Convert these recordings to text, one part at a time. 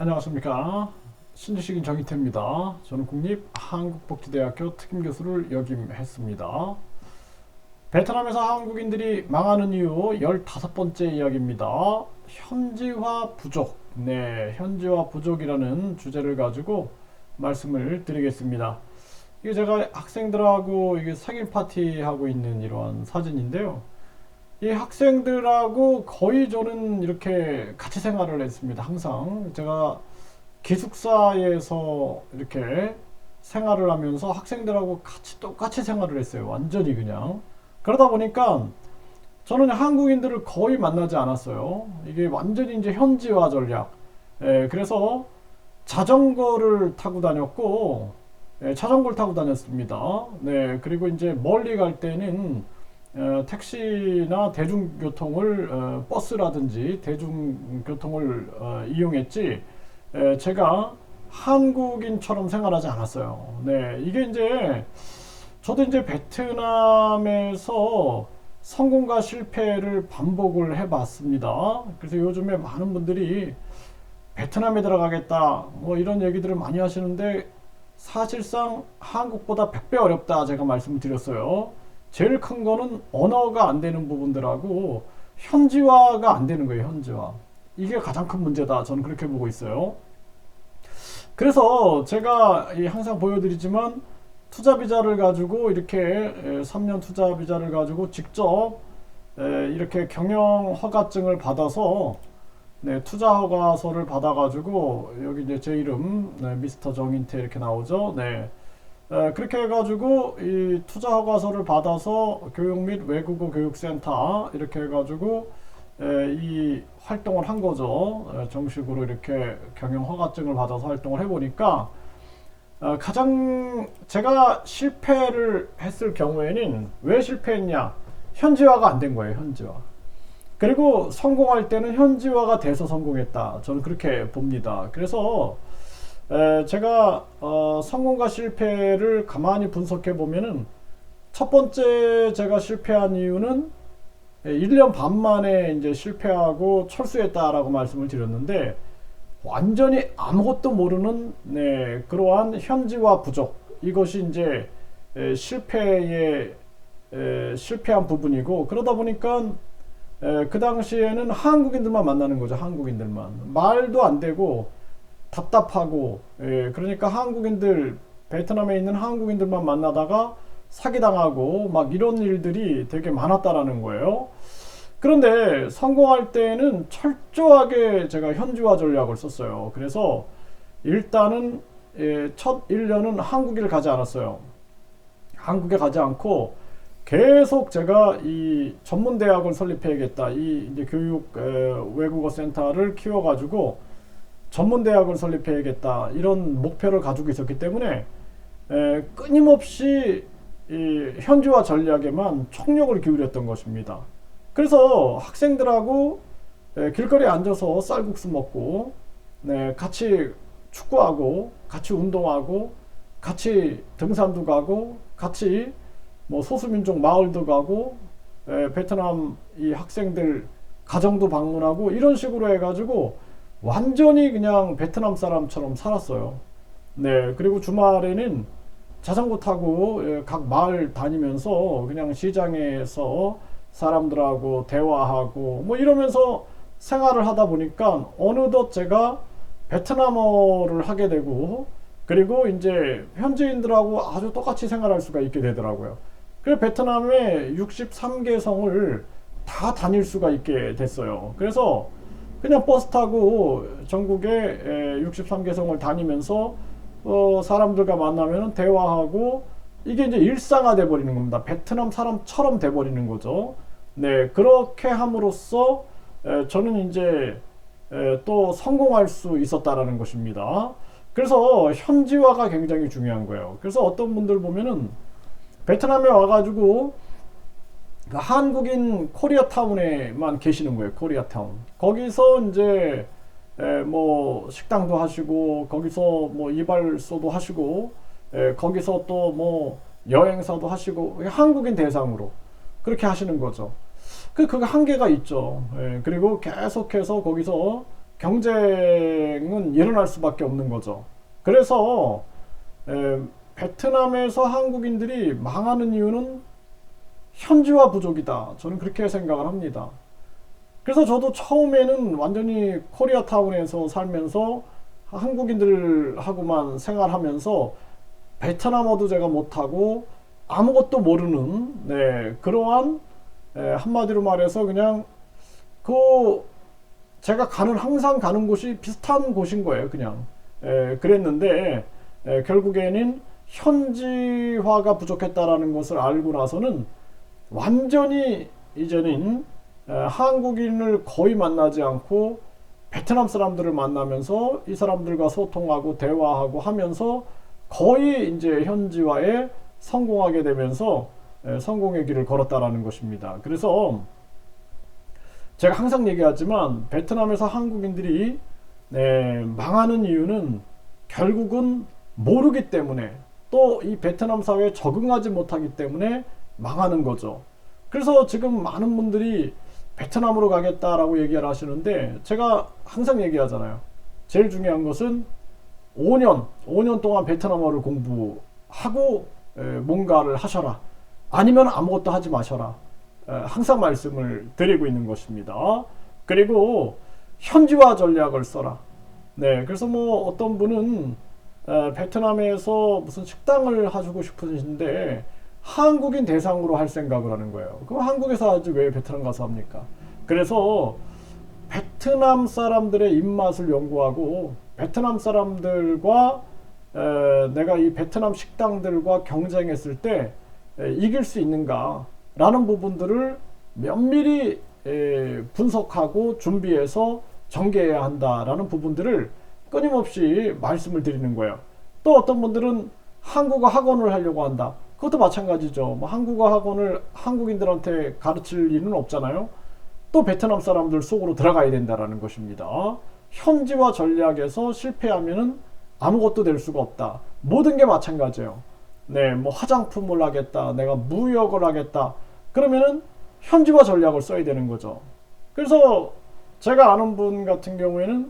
안녕하십니까. 신지식인 정희태입니다. 저는 국립한국복지대학교 특임교수를 역임했습니다. 베트남에서 한국인들이 망하는 이유 15번째 이야기입니다. 현지화 부족. 네, 현지화 부족이라는 주제를 가지고 말씀을 드리겠습니다. 이게 제가 학생들하고 이게 생일 파티 하고 있는 이러한 사진인데요. 이 학생들하고 거의 저는 이렇게 같이 생활을 했습니다. 항상 제가 기숙사에서 이렇게 생활을 하면서 학생들하고 같이 똑같이 생활을 했어요. 완전히 그냥. 그러다 보니까 저는 한국인들을 거의 만나지 않았어요. 이게 완전히 이제 현지화 전략. 그래서 자전거를 타고 다녔고, 자전거를 타고 다녔습니다. 네, 그리고 이제 멀리 갈 때는 택시나 대중교통을 버스라든지 대중교통을 이용했지 제가 한국인처럼 생활하지 않았어요. 네, 이게 이제 저도 이제 베트남에서 성공과 실패를 반복을 해봤습니다. 그래서 요즘에 많은 분들이 베트남에 들어가겠다 뭐 이런 얘기들을 많이 하시는데 사실상 한국보다 100배 어렵다 제가 말씀을 드렸어요. 제일 큰 거는 언어가 안 되는 부분들하고 현지화가 안 되는 거예요. 현지화. 이게 가장 큰 문제다. 저는 그렇게 보고 있어요. 그래서 제가 항상 보여드리지만 투자 비자를 가지고 이렇게 3년 투자 비자를 가지고 직접 이렇게 경영 허가증을 받아서 네, 투자 허가서를 받아가지고 여기 이제 제 이름 네, 미스터 정인태 이렇게 나오죠. 네. 그렇게 해가지고 이 투자 허가서를 받아서 교육 및 외국어 교육센터 이렇게 해가지고 이 활동을 한 거죠. 정식으로 이렇게 경영 허가증을 받아서 활동을 해보니까 가장 제가 실패를 했을 경우에는 왜 실패했냐? 현지화가 안 된 거예요. 현지화. 그리고 성공할 때는 현지화가 돼서 성공했다. 저는 그렇게 봅니다. 그래서 제가 성공과 실패를 가만히 분석해 보면은 첫 번째 제가 실패한 이유는 1년 반 만에 이제 실패하고 철수했다라고 말씀을 드렸는데 완전히 아무것도 모르는 네, 그러한 현지화 부족 이것이 이제 실패의 실패한 부분이고 그러다 보니까 그 당시에는 한국인들만 만나는 거죠. 한국인들만 말도 안 되고 답답하고 그러니까 한국인들 베트남에 있는 한국인들만 만나다가 사기당하고 막 이런 일들이 되게 많았다라는 거예요. 그런데 성공할 때는 철저하게 제가 현지화 전략을 썼어요. 그래서 일단은 첫 1년은 한국에 가지 않았어요. 한국에 가지 않고 계속 제가 이 전문 대학을 설립해야겠다. 이 이제 교육 외국어 센터를 키워가지고 전문 대학을 설립해야겠다. 이런 목표를 가지고 있었기 때문에 끊임없이 이 현지화 전략에만 총력을 기울였던 것입니다. 그래서 학생들하고 길거리에 앉아서 쌀국수 먹고 네, 같이 축구하고 같이 운동하고 같이 등산도 가고 같이 뭐 소수민족 마을도 가고 베트남 이 학생들 가정도 방문하고 이런 식으로 해가지고 완전히 그냥 베트남 사람처럼 살았어요. 네, 그리고 주말에는 자전거 타고 각 마을 다니면서 그냥 시장에서 사람들하고 대화하고 뭐 이러면서 생활을 하다 보니까 어느덧 제가 베트남어를 하게 되고 그리고 이제 현지인들하고 아주 똑같이 생활할 수가 있게 되더라고요. 그래서 베트남의 63개 성을 다 다닐 수가 있게 됐어요. 그래서 그냥 버스 타고 전국의 63개 성을 다니면서 사람들과 만나면 대화하고 이게 이제 일상화돼 버리는 겁니다. 베트남 사람처럼 돼 버리는 거죠. 네, 그렇게 함으로써 저는 이제 또 성공할 수 있었다라는 것입니다. 그래서 현지화가 굉장히 중요한 거예요. 그래서 어떤 분들 보면은 베트남에 와가지고 한국인 코리아타운에만 계시는 거예요. 코리아타운. 거기서 이제 뭐 식당도 하시고 거기서 뭐 이발소도 하시고 거기서 또 뭐 여행사도 하시고 한국인 대상으로 그렇게 하시는 거죠. 그거 한계가 있죠. 그리고 계속해서 거기서 경쟁은 일어날 수밖에 없는 거죠. 그래서 베트남에서 한국인들이 망하는 이유는 현지화 부족이다. 저는 그렇게 생각을 합니다. 그래서 저도 처음에는 완전히 코리아타운에서 살면서 한국인들하고만 생활하면서 베트남어도 제가 못하고 아무것도 모르는 그러한 한마디로 말해서 그냥 제가 항상 가는 곳이 비슷한 곳인 거예요. 그냥 그랬는데 결국에는 현지화가 부족했다라는 것을 알고 나서는 완전히 이제는 한국인을 거의 만나지 않고 베트남 사람들을 만나면서 이 사람들과 소통하고 대화하고 하면서 거의 이제 현지화에 성공하게 되면서 성공의 길을 걸었다라는 것입니다. 그래서 제가 항상 얘기하지만 베트남에서 한국인들이 망하는 이유는 결국은 모르기 때문에 또 이 베트남 사회에 적응하지 못하기 때문에 망하는 거죠. 그래서 지금 많은 분들이 베트남으로 가겠다라고 얘기를 하시는데 제가 항상 얘기하잖아요. 제일 중요한 것은 5년 동안 베트남어를 공부하고 뭔가를 하셔라. 아니면 아무것도 하지 마셔라. 항상 말씀을 드리고 있는 것입니다. 그리고 현지화 전략을 써라. 그래서 뭐 어떤 분은 베트남에서 무슨 식당을 하시고 싶으신데 한국인 대상으로 할 생각을 하는 거예요. 그럼 한국에서 하지 왜 베트남 가서 합니까? 그래서 베트남 사람들의 입맛을 연구하고 베트남 사람들과 내가 이 베트남 식당들과 경쟁했을 때 이길 수 있는가 라는 부분들을 면밀히 분석하고 준비해서 전개해야 한다라는 부분들을 끊임없이 말씀을 드리는 거예요. 또 어떤 분들은 한국어 학원을 하려고 한다. 그것도 마찬가지죠. 뭐 한국어 학원을 한국인들한테 가르칠 일은 없잖아요. 또 베트남 사람들 속으로 들어가야 된다라는 것입니다. 현지화 전략에서 실패하면은 아무것도 될 수가 없다. 모든 게 마찬가지예요. 뭐 화장품을 하겠다. 내가 무역을 하겠다. 그러면은 현지화 전략을 써야 되는 거죠. 그래서 제가 아는 분 같은 경우에는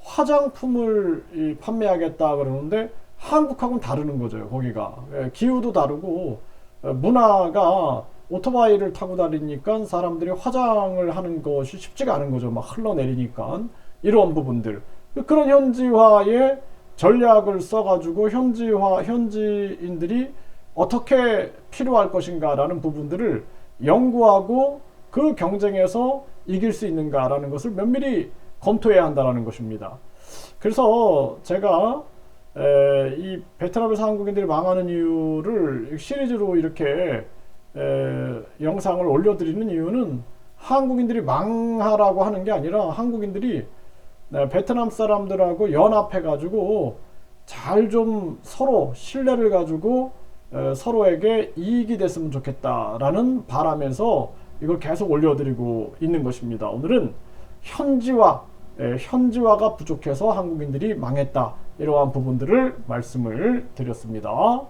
화장품을 판매하겠다 그러는데 한국하고는 다르는 거죠. 거기가 기후도 다르고 문화가 오토바이를 타고 다니니까 사람들이 화장을 하는 것이 쉽지가 않은 거죠. 막 흘러내리니까 이러한 부분들 그런 현지화의 전략을 써가지고 현지인들이 어떻게 필요할 것인가라는 부분들을 연구하고 그 경쟁에서 이길 수 있는가라는 것을 면밀히 검토해야 한다는 것입니다. 그래서 제가 이 베트남에서 한국인들이 망하는 이유를 시리즈로 이렇게 영상을 올려드리는 이유는 한국인들이 망하라고 하는 게 아니라 한국인들이 베트남 사람들하고 연합해가지고 잘 좀 서로 신뢰를 가지고 서로에게 이익이 됐으면 좋겠다라는 바람에서 이걸 계속 올려드리고 있는 것입니다. 오늘은 현지화가 부족해서 한국인들이 망했다. 이러한 부분들을 말씀을 드렸습니다.